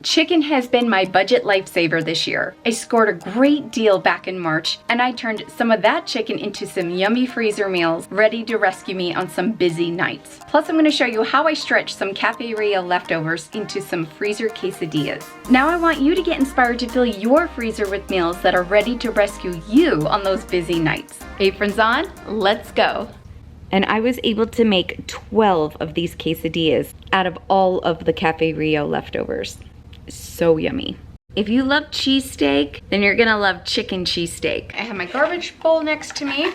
Chicken has been my budget lifesaver this year. I scored a great deal back in March, and I turned some of that chicken into some yummy freezer meals ready to rescue me on some busy nights. Plus, I'm going to show you how I stretched some Cafe Rio leftovers into some freezer quesadillas. Now I want you to get inspired to fill your freezer with meals that are ready to rescue you on those busy nights. Aprons on, let's go. And I was able to make 12 of these quesadillas out of all of the Cafe Rio leftovers. So yummy. If you love cheesesteak, then you're gonna love chicken cheesesteak. I have my garbage bowl next to me.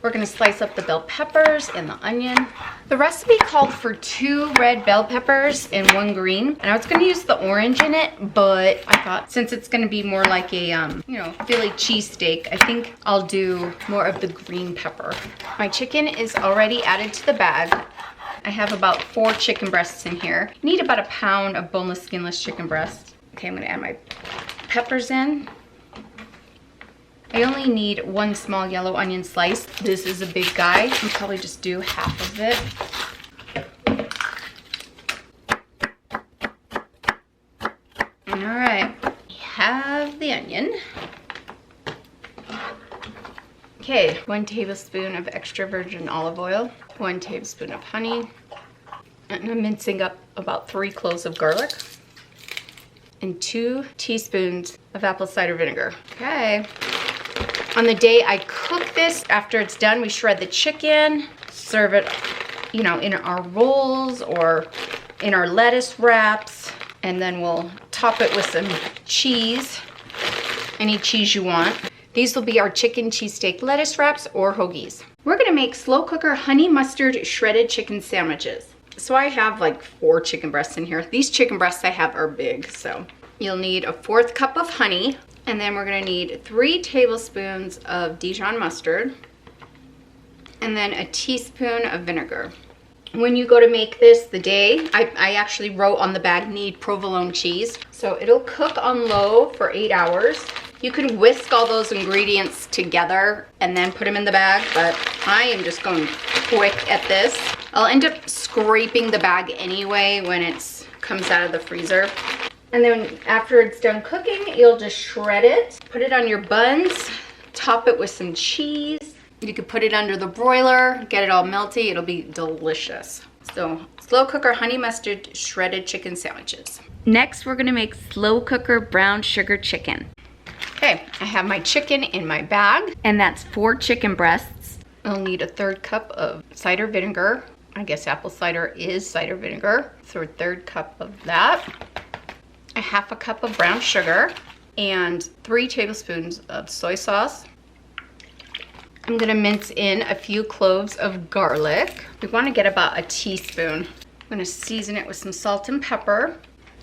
We're gonna slice up the bell peppers and the onion. The recipe called for 2 red bell peppers and 1 green. And I was gonna use the orange in it, but I thought since it's gonna be more like a, Philly cheesesteak, I think I'll do more of the green pepper. My chicken is already added to the bag. I have about 4 chicken breasts in here. You need about a pound of boneless, skinless chicken breast. Okay, I'm gonna add my peppers in. I only need 1 small yellow onion slice. This is a big guy. I'll probably just do half of it. All right, we have the onion. Okay, 1 tablespoon of extra virgin olive oil, 1 tablespoon of honey, and I'm mincing up about 3 cloves of garlic, and 2 teaspoons of apple cider vinegar. Okay. On the day I cook this, after it's done, we shred the chicken, serve it, in our rolls or in our lettuce wraps, and then we'll top it with some cheese, any cheese you want. These will be our chicken cheesesteak lettuce wraps or hoagies. We're gonna make slow cooker honey mustard shredded chicken sandwiches. So I have like 4 chicken breasts in here. These chicken breasts I have are big, so you'll need a 1/4 cup of honey, and then we're gonna need 3 tablespoons of Dijon mustard, and then a teaspoon of vinegar. When you go to make this I actually wrote on the bag, need provolone cheese. So it'll cook on low for 8 hours. You can whisk all those ingredients together and then put them in the bag, but I am just going quick at this. I'll end up scraping the bag anyway when it comes out of the freezer. And then after it's done cooking, you'll just shred it, put it on your buns, top it with some cheese. You could put it under the broiler, get it all melty, it'll be delicious. So, slow cooker honey mustard shredded chicken sandwiches. Next, we're gonna make slow cooker brown sugar chicken. Okay, I have my chicken in my bag, and that's 4 chicken breasts. I'll need a 1/3 cup of cider vinegar. I guess apple cider is cider vinegar. So a 1/3 cup of that. A 1/2 cup of brown sugar, and 3 tablespoons of soy sauce. I'm gonna mince in a few cloves of garlic. We wanna get about a teaspoon. I'm gonna season it with some salt and pepper.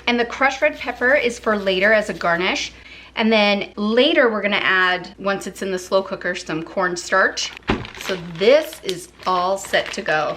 And the crushed red pepper is for later as a garnish. And then later we're gonna add, once it's in the slow cooker, some cornstarch. So this is all set to go.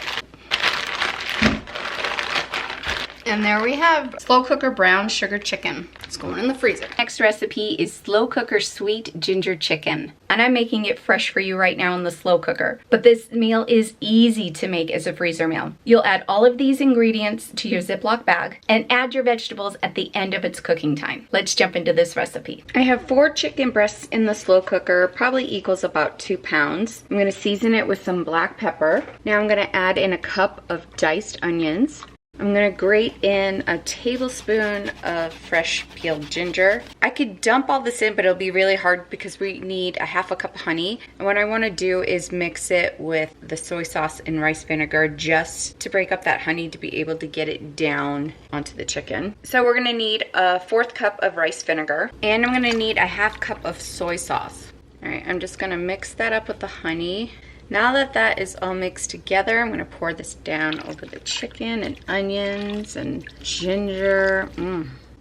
And there we have slow cooker brown sugar chicken. It's going in the freezer. Next recipe is slow cooker sweet ginger chicken. And I'm making it fresh for you right now in the slow cooker. But this meal is easy to make as a freezer meal. You'll add all of these ingredients to your Ziploc bag and add your vegetables at the end of its cooking time. Let's jump into this recipe. I have 4 chicken breasts in the slow cooker, probably equals about 2 pounds. I'm gonna season it with some black pepper. Now I'm gonna add in a cup of diced onions. I'm gonna grate in a tablespoon of fresh peeled ginger. I could dump all this in, but it'll be really hard because we need a 1/2 cup of honey. And what I wanna do is mix it with the soy sauce and rice vinegar just to break up that honey to be able to get it down onto the chicken. So we're gonna need a 1/4 cup of rice vinegar, and I'm gonna need a 1/2 cup of soy sauce. All right, I'm just gonna mix that up with the honey. Now that that is all mixed together, I'm gonna pour this down over the chicken and onions and ginger.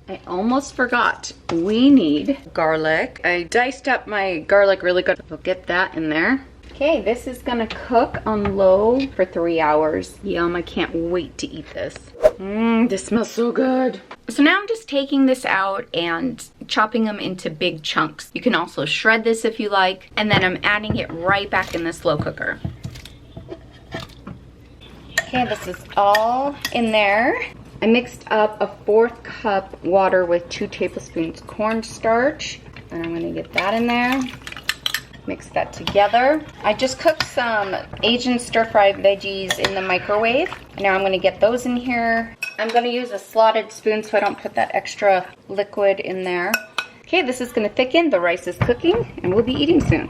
I almost forgot, we need garlic. I diced up my garlic really good. We'll get that in there. Okay, this is gonna cook on low for 3 hours. Yum, I can't wait to eat this. This smells so good. So now I'm just taking this out and chopping them into big chunks. You can also shred this if you like, and then I'm adding it right back in the slow cooker. Okay, this is all in there. I mixed up a 1/4 cup water with 2 tablespoons cornstarch, and I'm gonna get that in there. Mix that together. I just cooked some Asian stir-fried veggies in the microwave. Now I'm gonna get those in here. I'm gonna use a slotted spoon so I don't put that extra liquid in there. Okay, this is gonna thicken. The rice is cooking, and we'll be eating soon.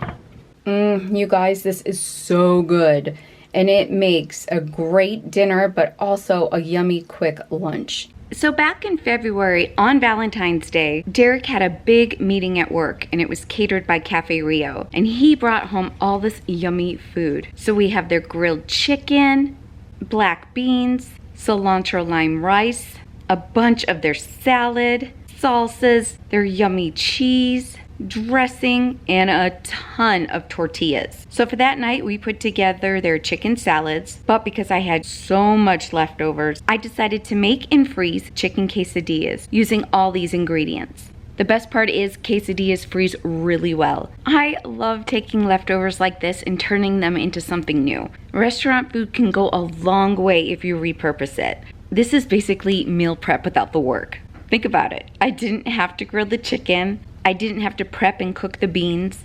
You guys, this is so good. And it makes a great dinner, but also a yummy quick lunch. So back in February, on Valentine's Day, Derek had a big meeting at work, and it was catered by Cafe Rio. And he brought home all this yummy food. So we have their grilled chicken, black beans, cilantro lime rice, a bunch of their salad, salsas, their yummy cheese, dressing, and a ton of tortillas. So for that night, we put together their chicken salads, but because I had so much leftovers, I decided to make and freeze chicken quesadillas using all these ingredients. The best part is quesadillas freeze really well. I love taking leftovers like this and turning them into something new. Restaurant food can go a long way if you repurpose it. This is basically meal prep without the work. Think about it. I didn't have to grill the chicken. I didn't have to prep and cook the beans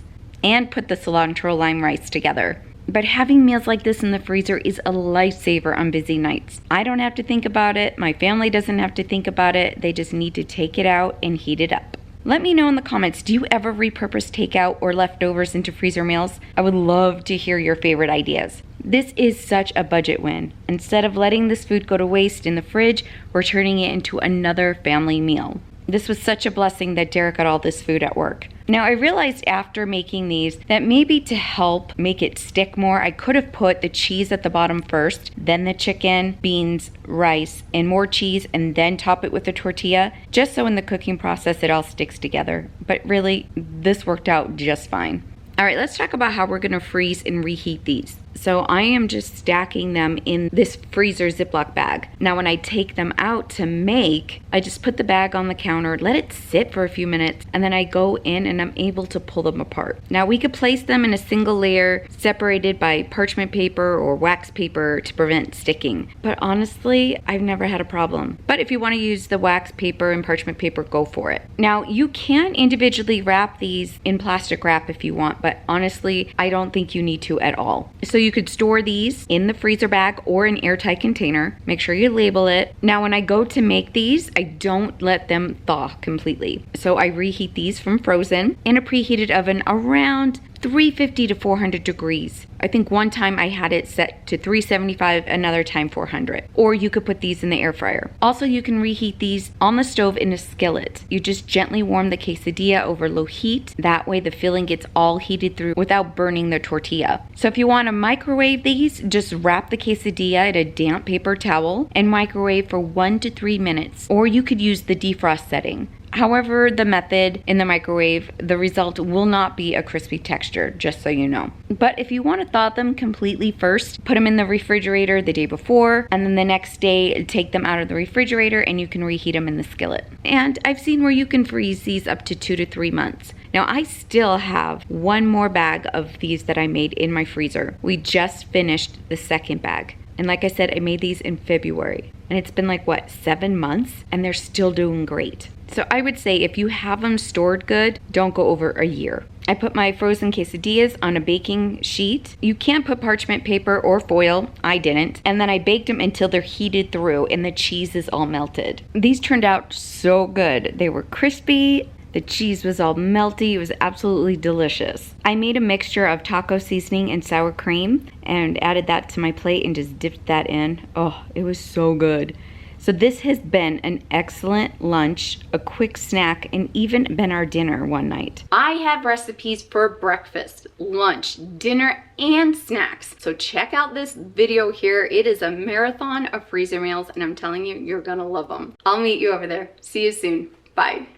and put the cilantro lime rice together. But having meals like this in the freezer is a lifesaver on busy nights. I don't have to think about it. My family doesn't have to think about it. They just need to take it out and heat it up. Let me know in the comments, do you ever repurpose takeout or leftovers into freezer meals? I would love to hear your favorite ideas. This is such a budget win. Instead of letting this food go to waste in the fridge, we're turning it into another family meal. This was such a blessing that Derek got all this food at work. Now I realized after making these that maybe to help make it stick more, I could have put the cheese at the bottom first, then the chicken, beans, rice, and more cheese, and then top it with the tortilla, just so in the cooking process it all sticks together. But really, this worked out just fine. All right, let's talk about how we're gonna freeze and reheat these. So I am just stacking them in this freezer Ziploc bag. Now when I take them out to make, I just put the bag on the counter, let it sit for a few minutes, and then I go in and I'm able to pull them apart. Now we could place them in a single layer separated by parchment paper or wax paper to prevent sticking. But honestly, I've never had a problem. But if you wanna use the wax paper and parchment paper, go for it. Now you can individually wrap these in plastic wrap if you want, but honestly, I don't think you need to at all. So you could store these in the freezer bag or an airtight container. Make sure you label it. Now when I go to make these, I don't let them thaw completely. So I reheat these from frozen in a preheated oven around 350 to 400 degrees. I think one time I had it set to 375, another time 400. Or you could put these in the air fryer. Also, you can reheat these on the stove in a skillet. You just gently warm the quesadilla over low heat. That way the filling gets all heated through without burning the tortilla. So if you want to microwave these, just wrap the quesadilla in a damp paper towel and microwave for 1 to 3 minutes. Or you could use the defrost setting. However, the method in the microwave, the result will not be a crispy texture, just so you know. But if you want to thaw them completely first, put them in the refrigerator the day before, and then the next day, take them out of the refrigerator and you can reheat them in the skillet. And I've seen where you can freeze these up to 2 to 3 months. Now I still have one more bag of these that I made in my freezer. We just finished the second bag. And like I said, I made these in February. And it's been like, what, 7 months? And they're still doing great. So I would say if you have them stored good, don't go over a year. I put my frozen quesadillas on a baking sheet. You can put parchment paper or foil. I didn't. And then I baked them until they're heated through and the cheese is all melted. These turned out so good. They were crispy. The cheese was all melty. It was absolutely delicious. I made a mixture of taco seasoning and sour cream and added that to my plate and just dipped that in. Oh, it was so good. So this has been an excellent lunch, a quick snack, and even been our dinner one night. I have recipes for breakfast, lunch, dinner, and snacks. So check out this video here. It is a marathon of freezer meals, and I'm telling you, you're gonna love them. I'll meet you over there. See you soon. Bye.